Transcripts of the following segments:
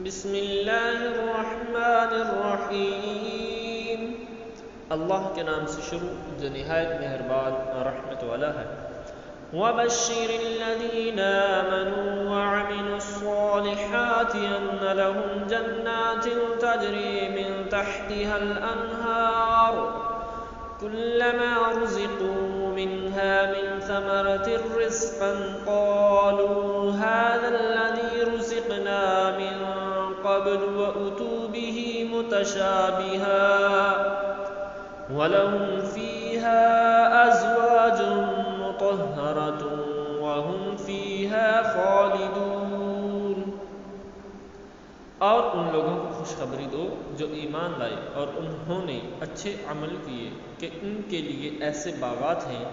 بسم اللہ الرحمن الرحیم۔ اللہ کے نام سے شروع جو نہایت مہربان اور رحمت والا ہے۔ وَبَشِّرِ الَّذِينَ آمَنُوا وَعَمِلُوا الصَّالِحَاتِ أَنَّ لَهُمْ جَنَّاتٍ تَجْرِي مِن تَحْتِهَا الْأَنْهَارُ كُلَّمَا رُزِقُوا مِنْهَا مِنْ ثَمَرَةٍ رِزْقًا قَالُوا هَذَا الَّذِي رُزِقْنَا مِن قَبْلُ وَأُتُوا بِهِ مُتَشَابِهًا وَلَهُمْ فِيهَا أَزْوَاجٌ مُطَهَّرَةٌ وَهُمْ فِيهَا خَالِدُونَ۔ اور ان لوگوں کو خوشخبری دو جو ایمان لائے اور انہوں نے اچھے عمل کیے کہ ان کے لیے ایسے باغات ہیں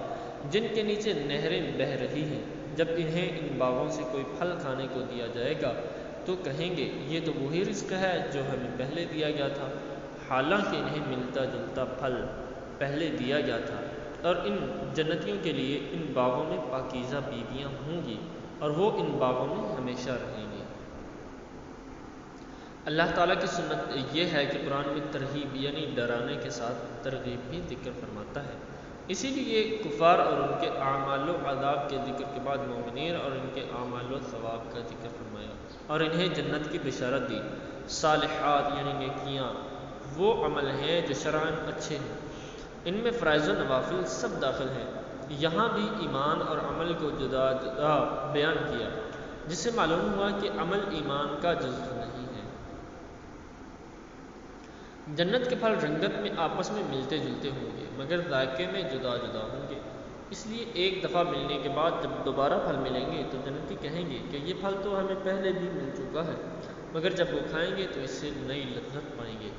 جن کے نیچے نہریں بہہ رہی ہیں۔ جب انہیں ان باغوں سے کوئی پھل کھانے کو دیا جائے گا تو کہیں گے یہ تو وہی رزق ہے جو ہمیں پہلے دیا گیا تھا، حالانکہ انہیں ملتا جلتا پھل پہلے دیا گیا تھا۔ اور ان جنتیوں کے لیے ان باغوں میں پاکیزہ بیویاں ہوں گی اور وہ ان باغوں میں ہمیشہ رہیں گے۔ اللہ تعالیٰ کی سنت یہ ہے کہ قرآن میں ترغیب یعنی ڈرانے کے ساتھ ترغیب بھی ذکر فرماتا ہے۔ اسی لیے کفار اور ان کے اعمال و عذاب کے ذکر کے بعد مومنین اور ان کے اعمال و ثواب کا ذکر فرمایا اور انہیں جنت کی بشارت دی۔ صالحات یعنی نیکیاں وہ عمل ہیں جو شرعاً اچھے ہیں، ان میں فرائض و نوافل سب داخل ہیں۔ یہاں بھی ایمان اور عمل کو جدا جدا بیان کیا، جس سے معلوم ہوا کہ عمل ایمان کا جزو نہیں ہے۔ جنت کے پھل رنگت میں آپس میں ملتے جلتے ہوں گے مگر ذائقے میں جدا جدا ہوں گے۔ اس لیے ایک دفعہ ملنے کے بعد جب دوبارہ پھل ملیں گے تو جنتی کہیں گے کہ یہ پھل تو ہمیں پہلے بھی مل چکا ہے، مگر جب وہ کھائیں گے تو اس سے نئی لذت پائیں گے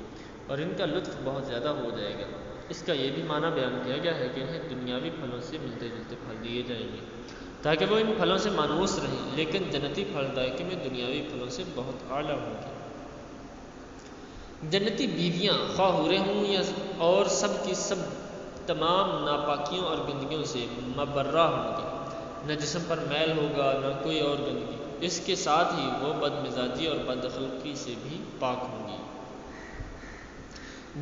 اور ان کا لطف بہت زیادہ ہو جائے گا۔ اس کا یہ بھی معنی بیان کیا گیا ہے کہ انہیں دنیاوی پھلوں سے ملتے جلتے پھل دیے جائیں گے تاکہ وہ ان پھلوں سے مانوس رہیں، لیکن جنتی پھل ذائقے میں دنیاوی پھلوں سے بہت اعلیٰ ہوں گے۔ جنتی بیویاں خواہ حوریں ہوں یا اور سب کی سب تمام ناپاکیوں اور گندگیوں سے مبرہ ہوں گی، نہ جسم پر میل ہوگا نہ کوئی اور گندگی، اس کے ساتھ ہی وہ بد مزاجی اور بد اخلاقی سے بھی پاک ہوں گی۔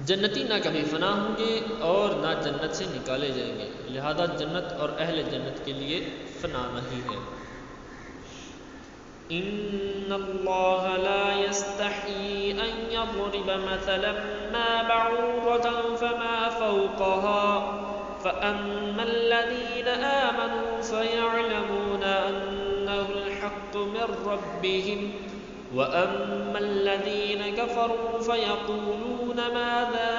جنتی نہ کبھی فنا ہوں گے اور نہ جنت سے نکالے جائیں گے، لہذا جنت اور اہل جنت کے لیے فنا نہیں ہے۔ ان اللہ لا يستحيي ان يضرب مثلا ما بعوضة فما فوقها فأما الذين آمنوا فيعلمون أنه الحق من ربهم وأما الذين كفروا فيقولون ماذا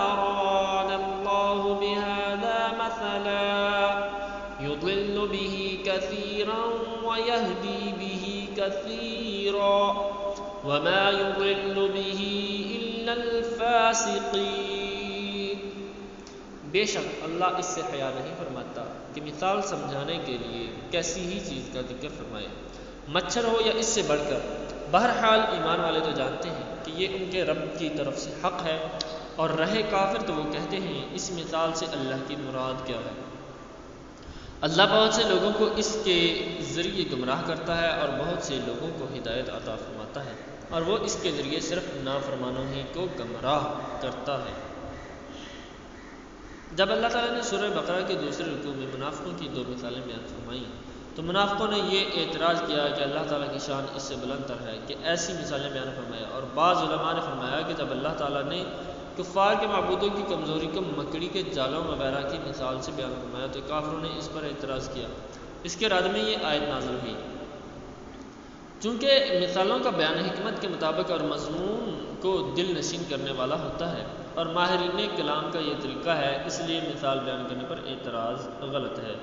أرانا الله بهذا مثلا يضل به كثيرا ويهدي به كثيرا وما يضل به إلا الفاسقين۔ بے شک اللہ اس سے حیا نہیں فرماتا کہ مثال سمجھانے کے لیے کیسی ہی چیز کا ذکر فرمائے، مچھر ہو یا اس سے بڑھ کر۔ بہرحال ایمان والے تو جانتے ہیں کہ یہ ان کے رب کی طرف سے حق ہے، اور رہے کافر تو وہ کہتے ہیں اس مثال سے اللہ کی مراد کیا ہے۔ اللہ بہت سے لوگوں کو اس کے ذریعے گمراہ کرتا ہے اور بہت سے لوگوں کو ہدایت عطا فرماتا ہے، اور وہ اس کے ذریعے صرف نافرمانوں ہی کو گمراہ کرتا ہے۔ جب اللہ تعالیٰ نے سورہ بقرہ کے دوسرے رکوع میں منافقوں کی دو مثالیں بیان فرمائیں تو منافقوں نے یہ اعتراض کیا کہ اللہ تعالیٰ کی شان اس سے بلند تر ہے کہ ایسی مثالیں بیان فرمایا، اور بعض علماء نے فرمایا کہ جب اللہ تعالیٰ نے کفار کے معبودوں کی کمزوری کو مکڑی کے جالوں وغیرہ کی مثال سے بیان فرمایا تو کافروں نے اس پر اعتراض کیا۔ اس کے رد میں یہ آیت نازل ہوئی۔ چونکہ مثالوں کا بیان حکمت کے مطابق اور مضمون کو دل نشین کرنے والا ہوتا ہے اور ماہرین کلام کا یہ طریقہ ہے، اس لیے مثال بیان کرنے پر اعتراض غلط ہے۔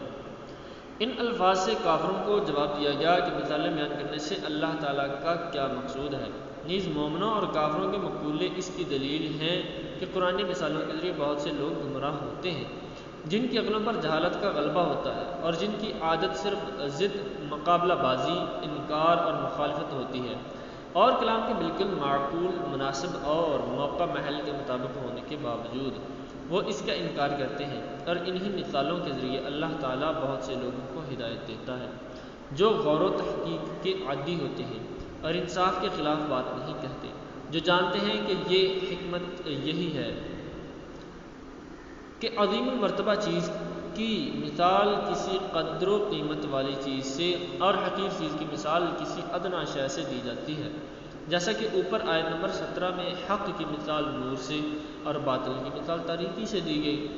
ان الفاظ سے کافروں کو جواب دیا گیا کہ مثالیں بیان کرنے سے اللہ تعالیٰ کا کیا مقصود ہے۔ نیز مومنوں اور کافروں کے مقولے اس کی دلیل ہیں کہ قرآنی مثالوں کے ذریعے بہت سے لوگ گمراہ ہوتے ہیں جن کی عقلوں پر جہالت کا غلبہ ہوتا ہے اور جن کی عادت صرف ضد، مقابلہ بازی، انکار اور مخالفت ہوتی ہے، اور کلام کے بالکل معقول، مناسب اور موقع محل کے مطابق ہونے کے باوجود وہ اس کا انکار کرتے ہیں۔ اور انہی مثالوں کے ذریعے اللہ تعالیٰ بہت سے لوگوں کو ہدایت دیتا ہے جو غور و تحقیق کے عادی ہوتے ہیں اور انصاف کے خلاف بات نہیں کہتے، جو جانتے ہیں کہ یہ حکمت یہی ہے کہ عظیم المرتبہ چیز کی مثال کسی قدر و قیمت والی چیز سے اور حقیر چیز کی مثال کسی ادنا شے سے دی جاتی ہے، جیسا کہ اوپر آیت نمبر 17 میں حق کی مثال نور سے اور باطل کی مثال تاریکی سے دی گئی۔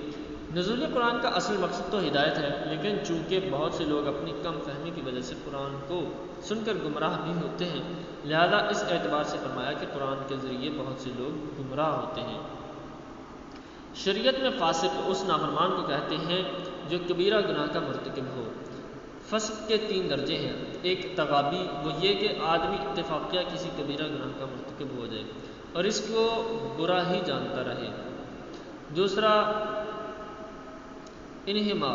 نزول قرآن کا اصل مقصد تو ہدایت ہے، لیکن چونکہ بہت سے لوگ اپنی کم فہمی کی وجہ سے قرآن کو سن کر گمراہ بھی ہوتے ہیں، لہذا اس اعتبار سے فرمایا کہ قرآن کے ذریعے بہت سے لوگ گمراہ ہوتے ہیں۔ شریعت میں فاسق اس نافرمان کو کہتے ہیں جو کبیرہ گناہ کا مرتکب ہو۔ فسق کے 3 درجے ہیں۔ ایک تغابی، وہ یہ کہ آدمی اتفاقیہ کسی کبیرہ گناہ کا مرتکب ہو جائے اور اس کو برا ہی جانتا رہے۔ دوسرا انہما،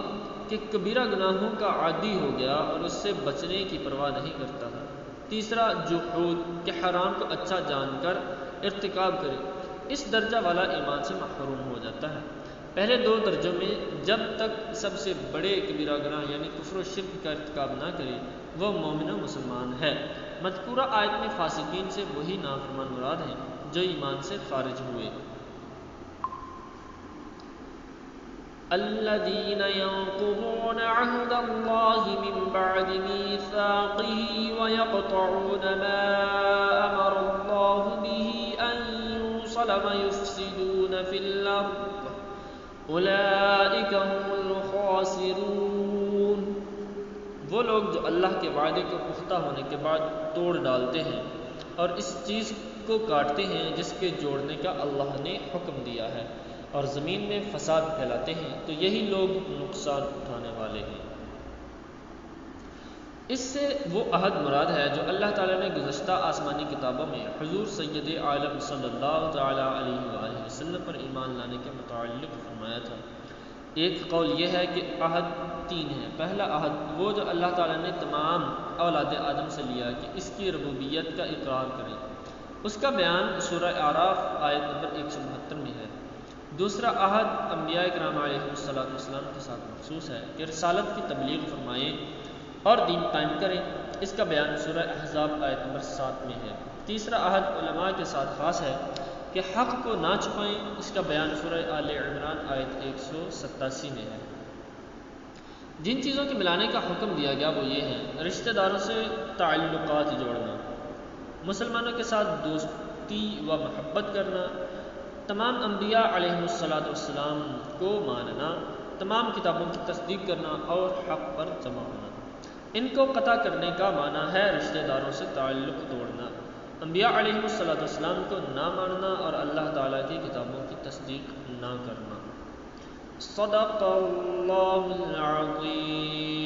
کہ کبیرہ گناہوں کا عادی ہو گیا اور اس سے بچنے کی پرواہ نہیں کرتا ہے۔ تیسرا جحود، کہ حرام کو اچھا جان کر ارتکاب کرے، اس درجہ والا ایمان سے محروم ہو جاتا ہے۔ پہلے 2 درجوں میں جب تک سب سے بڑے کبیرہ گناہ یعنی کفر و شرک کا ارتکاب نہ کرے وہ مومن و مسلمان ہے۔ مذکورہ آیت میں فاسقین سے وہی نافرمان مراد ہیں جو ایمان سے خارج ہوئے۔ الذين ينقضون عهد الله من بعد ميثاقه ويقطعون ما أمر الله به أن يوصل ويفسدون في الأرض أولئك هم الخاسرون۔ وہ لوگ جو اللہ کے وعدے کو پختہ ہونے کے بعد توڑ ڈالتے ہیں اور اس چیز کو کاٹتے ہیں جس کے جوڑنے کا اللہ نے حکم دیا ہے اور زمین میں فساد پھیلاتے ہیں، تو یہی لوگ نقصان اٹھانے والے ہیں۔ اس سے وہ عہد مراد ہے جو اللہ تعالیٰ نے گزشتہ آسمانی کتابوں میں حضور سید عالم صلی اللہ تعالیٰ علیہ وآلہ وسلم پر ایمان لانے کے متعلق فرمایا تھا۔ ایک قول یہ ہے کہ عہد 3 ہے۔ پہلا عہد وہ جو اللہ تعالیٰ نے تمام اولاد آدم سے لیا کہ اس کی ربوبیت کا اقرار کریں، اس کا بیان سورہ اعراف آیت نمبر 172 میں ہے۔ دوسرا عہد انبیاء کرام علیہ السلام کے ساتھ مخصوص ہے کہ رسالت کی تبلیغ فرمائیں اور دین قائم کریں، اس کا بیان سورہ احزاب آیت نمبر 7 میں ہے۔ تیسرا عہد علماء کے ساتھ خاص ہے کہ حق کو نہ چھپائیں، اس کا بیان سورہ آل عمران آیت 187 میں ہے۔ جن چیزوں کے ملانے کا حکم دیا گیا وہ یہ ہیں: رشتہ داروں سے تعلقات جوڑنا، مسلمانوں کے ساتھ دوستی و محبت کرنا، تمام انبیاء علیہ السلام کو ماننا، تمام کتابوں کی تصدیق کرنا اور حق پر جمع ہونا۔ ان کو قطع کرنے کا معنی ہے رشتہ داروں سے تعلق توڑنا، انبیاء علیہ السلام کو نہ ماننا اور اللہ تعالیٰ کی کتابوں کی تصدیق نہ کرنا۔ صدق اللہ العظیم۔